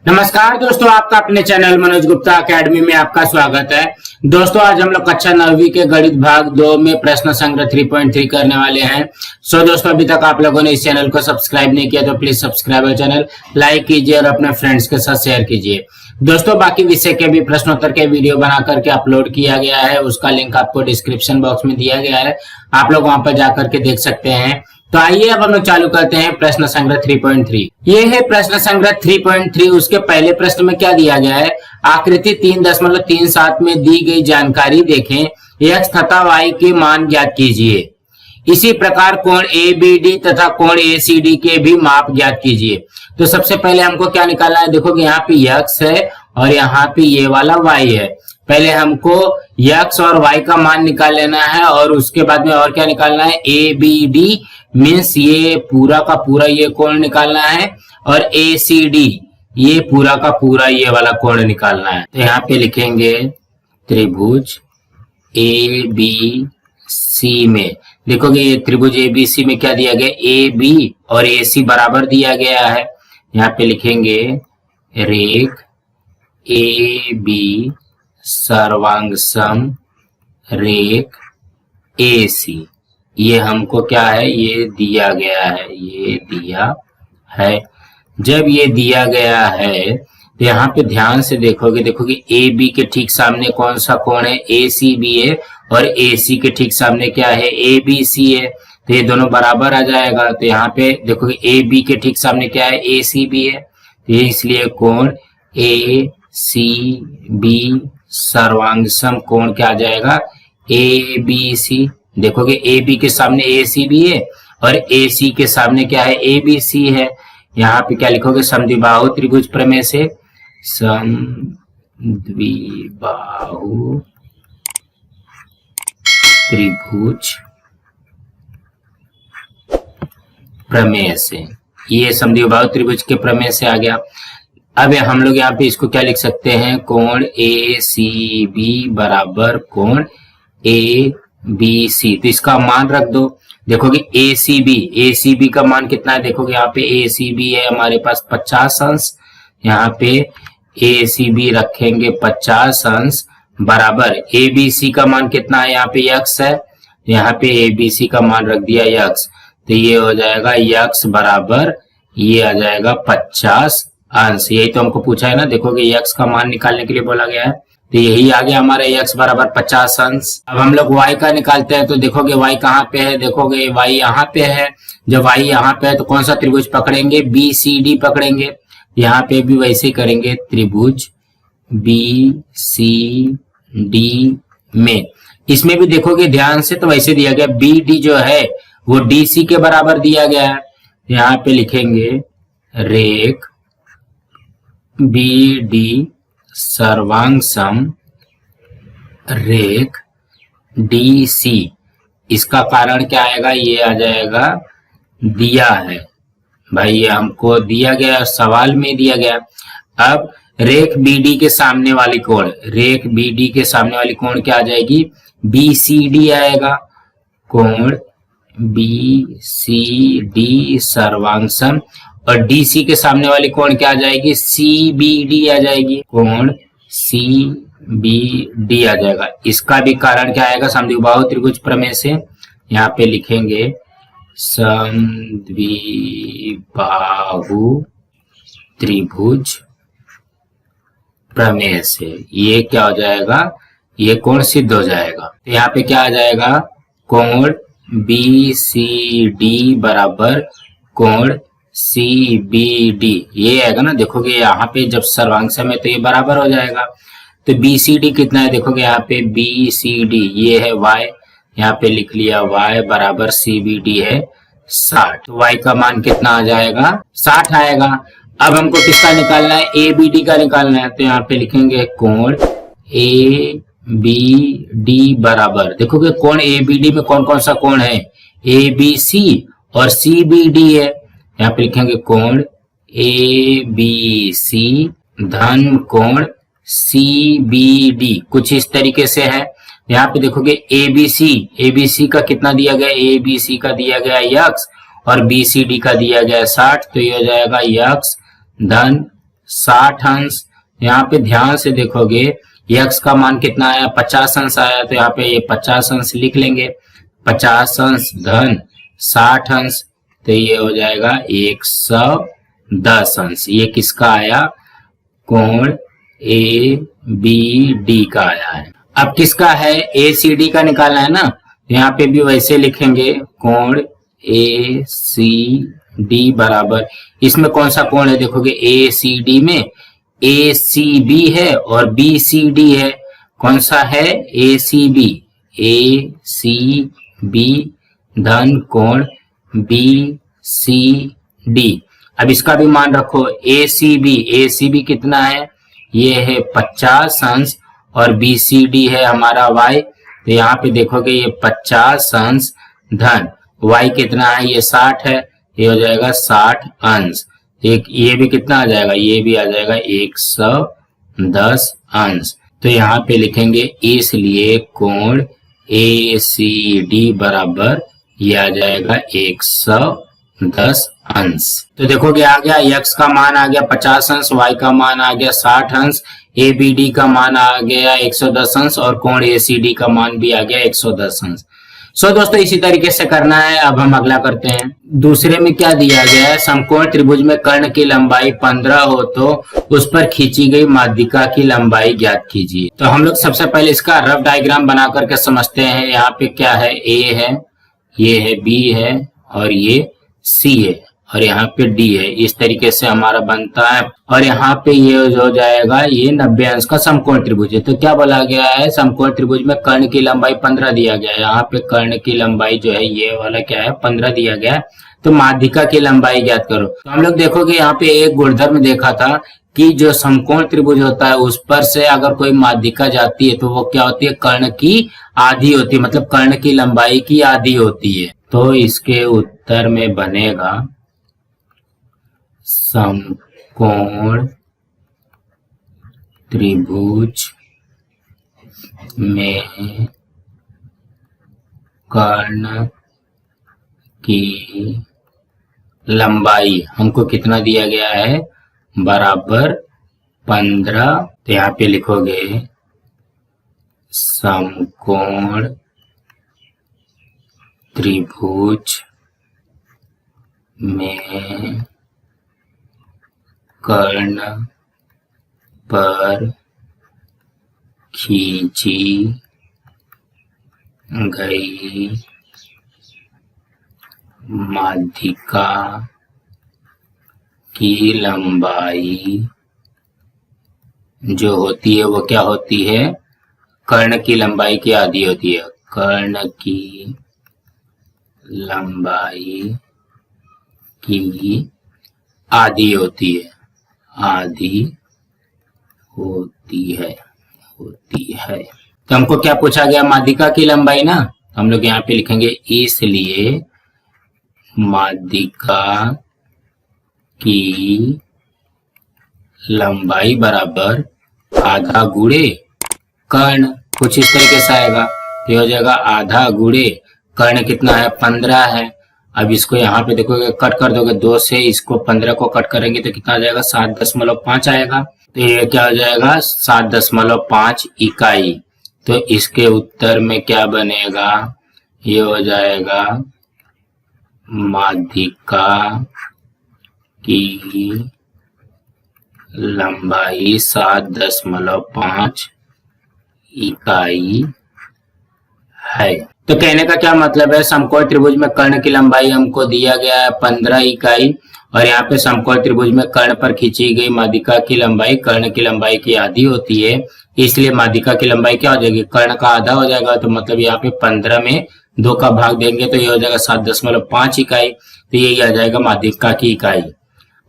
नमस्कार दोस्तों, आपका अपने चैनल मनोज गुप्ता एकेडमी में आपका स्वागत है। दोस्तों आज हम लोग कक्षा 9वीं के गणित भाग 2 में प्रश्न संग्रह 3.3 करने वाले हैं। दोस्तों अभी तक आप लोगों ने इस चैनल को सब्सक्राइब नहीं किया तो प्लीज सब्सक्राइब चैनल, लाइक कीजिए और अपने फ्रेंड्स के साथ शेयर कीजिए। दोस्तों बाकी विषय के भी प्रश्नोत्तर के वीडियो बना करके अपलोड किया गया है, उसका लिंक आपको डिस्क्रिप्शन बॉक्स में दिया गया है, आप लोग वहां पर जाकर के देख सकते हैं। तो आइए अब हम लोग चालू करते हैं प्रश्न संग्रह 3.3। ये है प्रश्न संग्रह 3.3। उसके पहले प्रश्न में क्या दिया गया है, आकृति 3.37 में दी गई जानकारी देखें, x तथा y के मान ज्ञात कीजिए। इसी प्रकार कोण ABD तथा कोण ACD के भी माप ज्ञात कीजिए। तो सबसे पहले हमको क्या निकालना है, देखो कि यहाँ पे x है और यहाँ पे ये वाला y है। पहले हमको x और y का मान निकाल लेना है और उसके बाद में और क्या निकालना है, ABD मीन्स ये पूरा का पूरा ये कोण निकालना है और ACD ये पूरा का पूरा ये वाला कोण निकालना है। तो यहाँ पे लिखेंगे त्रिभुज ABC में, देखोगे ये त्रिभुज ABC में क्या दिया गया, AB और AC बराबर दिया गया है। यहाँ पे लिखेंगे रेख AB सर्वांग सम रेख AC। ये हमको क्या है, ये दिया गया है, ये दिया है। जब ये दिया गया है तो यहाँ पे ध्यान से देखोगे, देखोगे AB के ठीक सामने कौन सा कोण है, ACB है, और AC के ठीक सामने क्या है, ABC है। तो ये दोनों बराबर आ जाएगा। तो यहाँ पे देखोगे AB के ठीक सामने क्या है, ACB है। तो ये इसलिए कोण ACB सर्वांग सम कोण क्या आ जाएगा, ABC। देखोगे AB के सामने ACB है और AC के सामने क्या है, ABC है। यहाँ पे क्या लिखोगे, समद्विबाहु त्रिभुज प्रमेय से, समद्विबाहु त्रिभुज प्रमेय से, ये समद्विबाहु त्रिभुज के प्रमेय से आ गया। अब हम लोग यहाँ पे इसको क्या लिख सकते हैं, कोण ACB बराबर कोण ABC। तो इसका मान रख दो। देखोगे ACB का मान कितना है, देखोगे यहाँ पे ACB है हमारे पास 50 अंश, यहाँ पे ACB रखेंगे 50 अंश बराबर ABC का मान कितना है, यहाँ पे x है, यहाँ पे ABC का मान रख दिया x। तो ये हो जाएगा x बराबर ये आ जाएगा 50 अंश। यही तो हमको पूछा है ना, देखोगे x का मान निकालने के लिए बोला गया है। तो यही आ गया हमारे x बराबर 50 अंश। अब हम लोग y का निकालते हैं। तो देखोगे y कहाँ पे है, देखोगे y यहाँ पे है। जब y यहाँ पे है तो कौन सा त्रिभुज पकड़ेंगे, BCD पकड़ेंगे। यहाँ पे भी वैसे ही करेंगे, त्रिभुज BCD में। इसमें भी देखोगे ध्यान से तो वैसे दिया गया, BD जो है वो DC के बराबर दिया गया है। यहाँ पे लिखेंगे रेख BD सर्वांग सम रेख DC। इसका कारण क्या आएगा, ये आ जाएगा दिया है भाई, ये हमको दिया गया, सवाल में दिया गया। अब रेख BD के सामने वाली कोण, रेख BD के सामने वाली कोण क्या आ जाएगी, BCD आएगा। कोण BCD सर्वांग सम, और DC के सामने वाली कोण क्या आ जाएगी, CBD आ जाएगी। कोण CBD आ जाएगा। इसका भी कारण क्या आएगा, समद्विबाहु त्रिभुज प्रमेय से। यहाँ पे लिखेंगे समद्विबाहु त्रिभुज प्रमेय से, ये क्या हो जाएगा, ये कोण सिद्ध हो जाएगा। तो यहाँ पे क्या आ जाएगा, कोण BCD बराबर कोण CBD, ये आएगा ना। देखोगे यहाँ पे जब सर्वांग सम है तो ये बराबर हो जाएगा। तो BCD कितना है, देखोगे यहाँ पे BCD ये है y, यहाँ पे लिख लिया y बराबर CBD है 60। तो y का मान कितना आ जाएगा, 60 आएगा। अब हमको किसका निकालना है, ABD का निकालना है। तो यहाँ पे लिखेंगे कोण ABD बराबर, देखोगे कोण ABD में कौन कौन सा कोण है, ABC और CBD है। यहाँ पे लिखेंगे कोण ABC धन कोण CBD, कुछ इस तरीके से है। यहाँ पे देखोगे ABC का कितना दिया गया, ABC का दिया गया x और BCD का दिया गया 60। तो ये हो जाएगा x धन 60 अंश। यहाँ पे ध्यान से देखोगे x का मान कितना आया, 50 अंश आया, तो यहाँ पे ये 50 अंश लिख लेंगे। 50 अंश धन 60 अंश, तो ये हो जाएगा 110 अंश। ये किसका आया, कोण ए बी डी का आया है। अब किसका है, ए सी डी का निकालना है ना, यहाँ पे भी वैसे लिखेंगे, कोण ए सी डी बराबर, इसमें कौन सा कोण है, देखोगे ए सी डी में ए सी बी है और बी सी डी है। कौन सा है, ए सी बी धन कोण बी सी डी। अब इसका भी मान रखो, ए सी बी कितना है, ये है 50 अंश और बी सी डी है हमारा y। तो यहाँ पे देखोगे ये 50 अंश धन y कितना है, ये 60 है, ये हो जाएगा 60 अंश। एक ये भी कितना आ जाएगा, ये भी आ जाएगा 110 अंश। तो यहाँ पे लिखेंगे इसलिए कोण ए सी डी बराबर ये आ जाएगा 110 अंश। तो देखोगे आ गया, x का मान आ गया 50 अंश, y का मान आ गया 60 अंश, ए बी डी का मान आ गया 110 अंश और कोण ए सी डी का मान भी आ गया 110 अंश। सो दोस्तों इसी तरीके से करना है। अब हम अगला करते हैं। दूसरे में क्या दिया गया है, समकोण त्रिभुज में कर्ण की लंबाई 15 हो तो उस पर खींची गई माध्यिका की लंबाई ज्ञात कीजिए। तो हम लोग सबसे पहले इसका रफ डायग्राम बना करके समझते हैं। यहाँ पे क्या है, ए है, ये है बी है और ये सी है और यहाँ पे डी है। इस तरीके से हमारा बनता है और यहाँ पे ये हो जाएगा, ये 90 अंश का समकोण त्रिभुज है। तो क्या बोला गया है, समकोण त्रिभुज में कर्ण की लंबाई 15 दिया गया है। यहाँ पे कर्ण की लंबाई जो है ये वाला क्या है, 15 दिया गया है। तो माध्यिका की लंबाई ज्ञात करो। तो हम लोग देखोगे यहाँ पे एक गुणधर्म देखा था कि जो समकोण त्रिभुज होता है उस पर से अगर कोई माध्यिका जाती है तो वो क्या होती है, कर्ण की आधी होती है, मतलब कर्ण की लंबाई की आधी होती है। तो इसके उत्तर में बनेगा समकोण त्रिभुज में कर्ण की लंबाई हमको कितना दिया गया है, बराबर 15। तो यहाँ पे लिखोगे समकोण त्रिभुज में कर्ण पर खींची गई माध्यिका की लंबाई जो होती है वो क्या होती है, कर्ण की लंबाई की आधी होती है। कर्ण की लंबाई की आधी होती है, आधी होती है। तो हमको क्या पूछा गया, माध्यिका की लंबाई ना, हम लोग यहाँ पे लिखेंगे इसलिए माध्यिका की लंबाई बराबर आधा गुणे कर्ण, कुछ इस तरीके से आएगा। तो हो जाएगा आधा गुणे कर्ण कितना है, 15 है। अब इसको यहाँ पे देखोगे कट कर दोगे, 2 से इसको 15 को कट करेंगे तो कितना आ जाएगा, 7.5 आएगा। तो ये क्या हो जाएगा, 7.5 इकाई। तो इसके उत्तर में क्या बनेगा, ये हो जाएगा माध्यिका की लंबाई 7.5 इकाई है। तो कहने का क्या मतलब है, समकोण त्रिभुज में कर्ण की लंबाई हमको दिया गया है 15 इकाई और यहाँ पे समकोण त्रिभुज में कर्ण पर खींची गई माध्यिका की लंबाई कर्ण की लंबाई की आधी होती है। इसलिए माध्यिका की लंबाई क्या हो जाएगी, कर्ण का आधा हो जाएगा। तो मतलब यहाँ पे 15 में 2 का भाग देंगे तो ये हो जाएगा 7.5 इकाई। तो यही आ जाएगा माध्यिका की इकाई।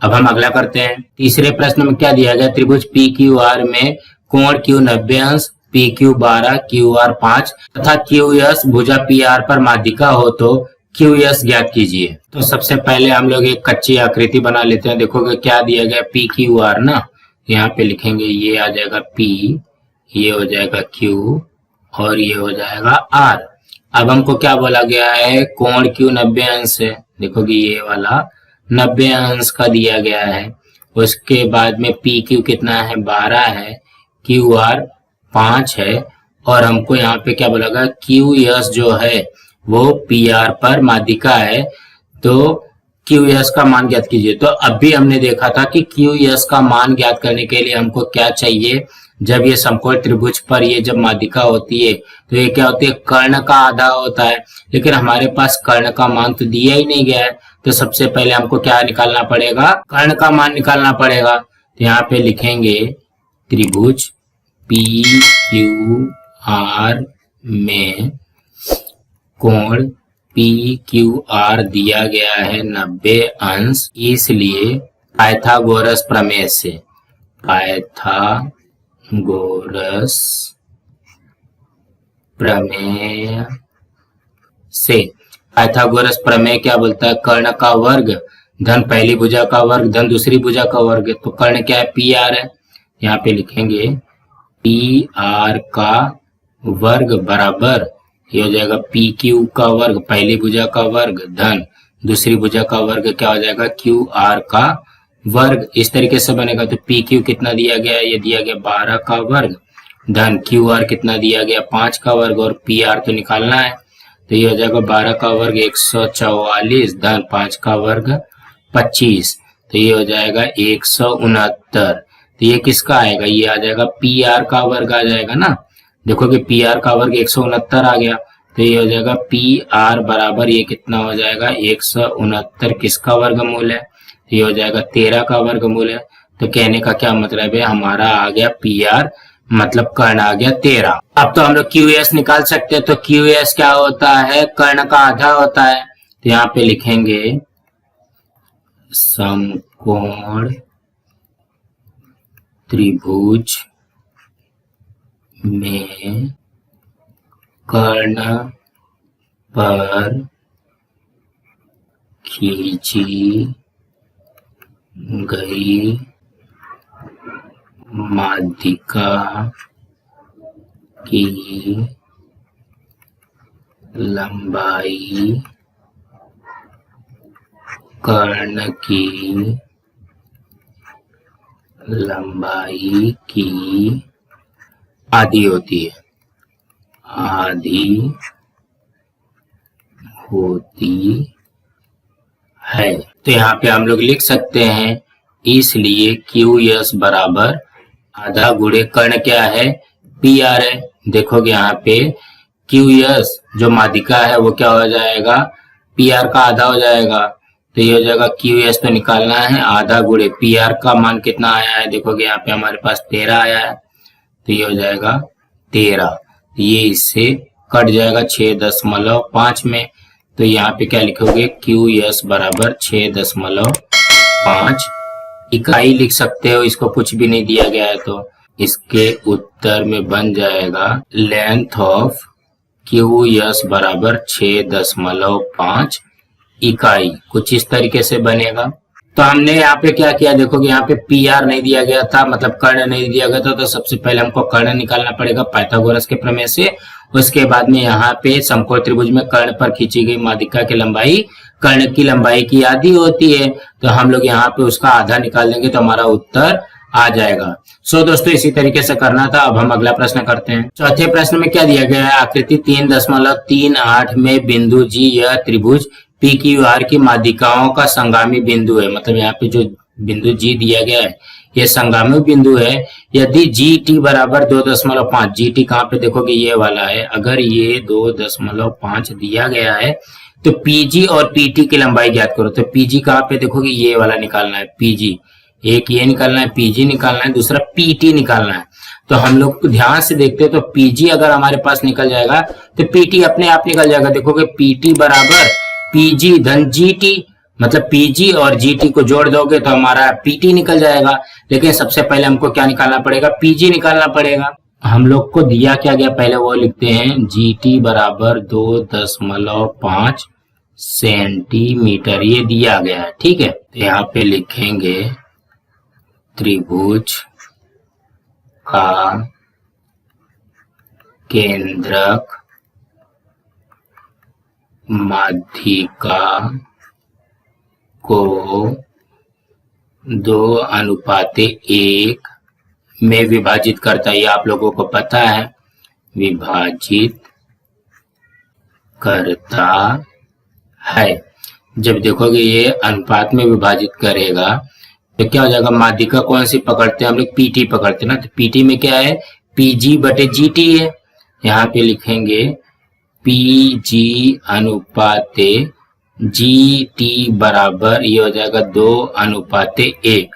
अब हम अगला करते हैं। तीसरे प्रश्न में क्या दिया गया, त्रिभुज पी क्यू आर में कोण क्यू 90 अंश, पी क्यू 12, क्यू आर 5 तथा क्यू एस भुजा पी आर पर माध्यिका हो तो क्यू एस ज्ञात कीजिए। तो सबसे पहले हम लोग एक कच्ची आकृति बना लेते हैं। देखोगे क्या दिया गया, पी क्यू आर ना, यहाँ पे लिखेंगे ये आ जाएगा पी, ये हो जाएगा क्यू और ये हो जाएगा आर। अब हमको क्या बोला गया है, कोण क्यू 90 अंश है। देखोगे ये वाला 90 अंश का दिया गया है उसके बाद में पी क्यू कितना है 12 है, क्यू आर 5 है, और हमको यहाँ पे क्या बोला क्यू एस जो है वो पी आर पर माध्यिका है, तो क्यू एस का मान ज्ञात कीजिए। तो अभी हमने देखा था कि क्यू एस का मान ज्ञात करने के लिए हमको क्या चाहिए, जब ये समकोण त्रिभुज पर ये जब माध्यिका होती है तो ये क्या होती है, कर्ण का आधा होता है, लेकिन हमारे पास कर्ण का मान तो दिया ही नहीं गया है। तो सबसे पहले हमको क्या निकालना पड़ेगा, कर्ण का मान निकालना पड़ेगा। तो यहाँ पे लिखेंगे त्रिभुज पी क्यू आर में कोण पी क्यू आर दिया गया है 90 अंश, इसलिए पाइथागोरस प्रमेय से, पाइथागोरस प्रमेय से, पाइथागोरस प्रमेय क्या बोलता है, कर्ण का वर्ग धन पहली भुजा का वर्ग धन दूसरी भुजा का वर्ग, तो कर्ण क्या है पी आर है। यहाँ पे लिखेंगे पी आर का वर्ग बराबर, ये हो जाएगा पी क्यू का वर्ग पहली भुजा का वर्ग धन दूसरी भुजा का वर्ग क्या हो जाएगा क्यू आर का वर्ग, इस तरीके से बनेगा। तो पी क्यू कितना दिया गया है, ये दिया गया 12 का वर्ग धन क्यू आर कितना दिया गया 5 का वर्ग, और पी आर तो निकालना है, तो ये हो जाएगा 12 का वर्ग 144 धन 5 का वर्ग 25, तो ये हो जाएगा 169। तो ये किसका आएगा, ये आ जाएगा पी आर का वर्ग आ जाएगा ना, देखो कि पी आर का वर्ग 169 आ गया, तो ये हो जाएगा पी आर बराबर ये कितना हो जाएगा 169 किसका वर्गमूल है, तो ये हो जाएगा 13 का वर्गमूल है। तो कहने का क्या मतलब है, हमारा आ गया पी आर मतलब कर्ण आ गया 13। अब तो हम लोग क्यू एस निकाल सकते हैं, तो क्यू एस क्या होता है, कर्ण का आधा होता है। तो यहाँ पे लिखेंगे समकोण त्रिभुज में कर्ण पर खींची गई माध्यिका की लंबाई कर्ण की लंबाई की आधी होती है, आधी होती है। तो यहाँ पे हम लोग लिख सकते हैं, इसलिए क्यू एस बराबर आधा गुणे कर्ण क्या है पी आर है। देखोगे यहाँ पे क्यू एस जो माध्यिका है वो क्या हो जाएगा, पी आर का आधा हो जाएगा, तो ये हो जाएगा क्यू एस तो निकालना है आधा गुणे पी आर का मान कितना आया है, देखोगे यहाँ पे हमारे पास 13 आया है, तो ये हो जाएगा 13, ये इससे कट जाएगा 6.5 में, तो यहाँ पे क्या लिखोगे क्यू एस बराबर 6.5 इकाई लिख सकते हो, इसको कुछ भी नहीं दिया गया है, तो इसके उत्तर में बन जाएगा लेंथ ऑफ क्यू एस बराबर 6.5 इकाई, कुछ इस तरीके से बनेगा। तो हमने यहाँ पे क्या किया, देखोगे यहाँ पे पी आर नहीं दिया गया था, मतलब कर्ण नहीं दिया गया था, तो सबसे पहले हमको कर्ण निकालना पड़ेगा पाइथागोरस के प्रमेय से। उसके बाद में यहाँ पे समकोण त्रिभुज में कर्ण पर खींची गई माध्यिका की लंबाई कर्ण की लंबाई की आधी होती है, तो हम लोग यहाँ पे उसका आधा निकाल देंगे तो हमारा उत्तर आ जाएगा। सो दोस्तों इसी तरीके से करना था। अब हम अगला प्रश्न करते हैं। चौथे प्रश्न में क्या दिया गया है, आकृति 3.38 में बिंदु जी यह त्रिभुज पी क्यू आर की माध्यिकाओं का संगामी बिंदु है, मतलब यहाँ पे जो बिंदु जी दिया गया है ये संगामी बिंदु है। यदि जी टी बराबर 2.5, जी टी कहाँ पे देखोगे ये वाला है, अगर ये 2.5 दिया गया है तो पीजी और पीटी की लंबाई ज्ञात करो। तो पीजी कहाँ पे देखोगे ये वाला निकालना है, पीजी एक ये निकालना है, पीजी निकालना है, दूसरा पीटी निकालना है। तो हम लोग ध्यान से देखते हैं, तो पीजी अगर हमारे पास निकल जाएगा तो पीटी अपने आप निकल जाएगा। देखोगे पीटी बराबर पीजी धन जीटी, मतलब पीजी और जीटी को जोड़ दोगे तो हमारा पीटी निकल जाएगा। लेकिन सबसे पहले हमको क्या निकालना पड़ेगा, पीजी निकालना पड़ेगा। हम लोग को दिया क्या गया पहले वो लिखते हैं, जीटी बराबर 2.5 सेंटीमीटर ये दिया गया है, ठीक है। तो यहाँ पे लिखेंगे त्रिभुज का केंद्रक माध्यिका को 2:1 में विभाजित करता है, ये आप लोगों को पता है, विभाजित करता है। जब देखोगे ये अनुपात में विभाजित करेगा तो क्या हो जाएगा, माध्यिका कौन सी पकड़ते हैं हम लोग, पीटी पकड़ते हैं ना। तो पीटी में क्या है, पीजी बटे जीटी है। यहाँ पे लिखेंगे पीजी अनुपाते जीटी बराबर, ये हो जाएगा 2:1।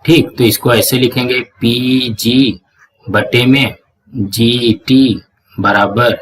ठीक, तो इसको ऐसे लिखेंगे पीजी बटे में जीटी बराबर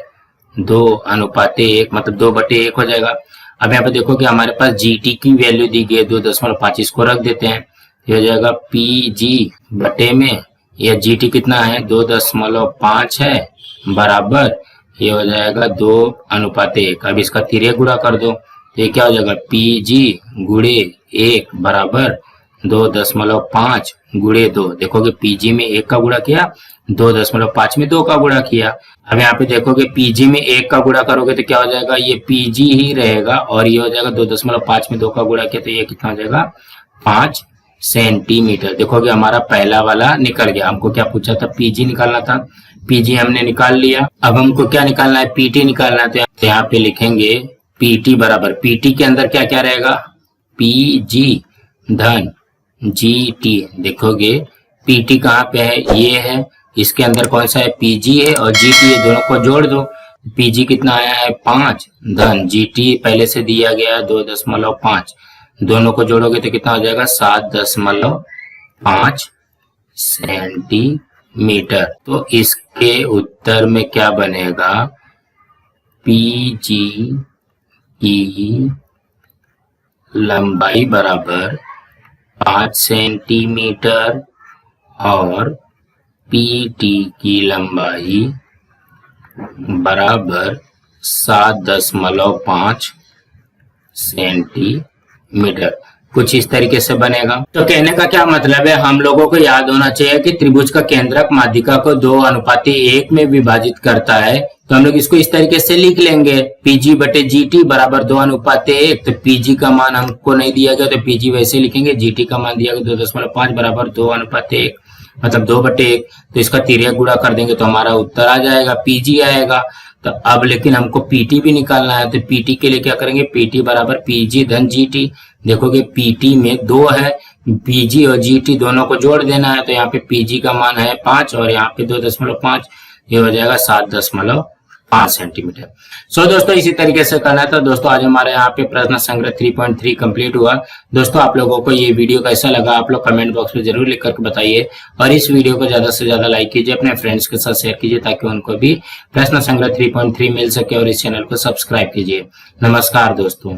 2:1, मतलब 2/1 हो जाएगा। अब यहाँ पे देखो कि हमारे पास जीटी की वैल्यू दी गई है 2.5, इसको रख देते हैं। ये हो जाएगा पीजी बटे में, यह जीटी कितना है 2.5 है, बराबर ये हो जाएगा 2:1। अब इसका तिर्यक गुणा कर दो, तो ये क्या हो जाएगा, पीजी गुणे 1 बराबर 2.5 गुणे 2। देखोगे पीजी में 1 का गुणा किया, 2.5 में 2 का गुणा किया। अब यहाँ पे देखोगे पीजी में 1 का गुणा करोगे तो क्या हो जाएगा, ये पीजी ही रहेगा, और ये हो जाएगा 2.5 में 2 का गुणा किया तो ये कितना हो जाएगा 5 सेंटीमीटर। देखोगे हमारा पहला वाला निकल गया। हमको क्या पूछा था, पीजी निकालना था, पीजी हमने निकाल लिया। अब हमको क्या निकालना है, पीटी निकालना है। तो यहाँ पे लिखेंगे पीटी बराबर, पीटी के अंदर क्या क्या रहेगा, पीजी धन जीटी। देखोगे पीटी कहाँ पे है, ये है, इसके अंदर कौन सा है, पीजी है और जीटी है, दोनों को जोड़ दो। पीजी कितना आया है 5 धन जीटी पहले से दिया गया 2.5, दोनों को जोड़ोगे तो कितना हो जाएगा 7.5 सेंटीमीटर। तो इसके उत्तर में क्या बनेगा, पीजी की लंबाई बराबर 5 सेंटीमीटर और पीटी की लंबाई बराबर 7.5 सेंटीमीटर। कुछ इस तरीके से बनेगा। तो कहने का क्या मतलब है, हम लोगों को याद होना चाहिए कि त्रिभुज का केंद्रक माध्यिका को 2:1 में विभाजित करता है। तो हम लोग इसको इस तरीके से लिख लेंगे, पीजी बटे जीटी बराबर 2:1। तो पीजी का मान हमको नहीं दिया गया तो पीजी वैसे लिखेंगे, जीटी का मान दिया गया 2.5 बराबर 2:1, मतलब 2/1। तो इसका तिर्यक गुणा कर देंगे तो हमारा उत्तर आ जाएगा, पीजी आएगा। तो अब लेकिन हमको पीटी भी निकालना है, तो पीटी के लिए क्या करेंगे, पीटी बराबर पीजी धन जीटी। देखोगे पीटी में 2 है, पीजी और जीटी दोनों को जोड़ देना है। तो यहाँ पे पीजी का मान है 5 और यहाँ पे 2.5, ये हो जाएगा 7.5 सेंटीमीटर। सो दोस्तों इसी तरीके से करना था। दोस्तों आज हमारे यहाँ पे प्रश्न संग्रह 3.3 कंप्लीट हुआ। दोस्तों आप लोगों को ये वीडियो कैसा लगा, आप लोग कमेंट बॉक्स में जरूर लिख करके बताइए, और इस वीडियो को ज्यादा से ज्यादा लाइक कीजिए, अपने फ्रेंड्स के साथ शेयर कीजिए ताकि उनको भी प्रश्न संग्रह 3.3 मिल सके, और इस चैनल को सब्सक्राइब कीजिए। नमस्कार दोस्तों।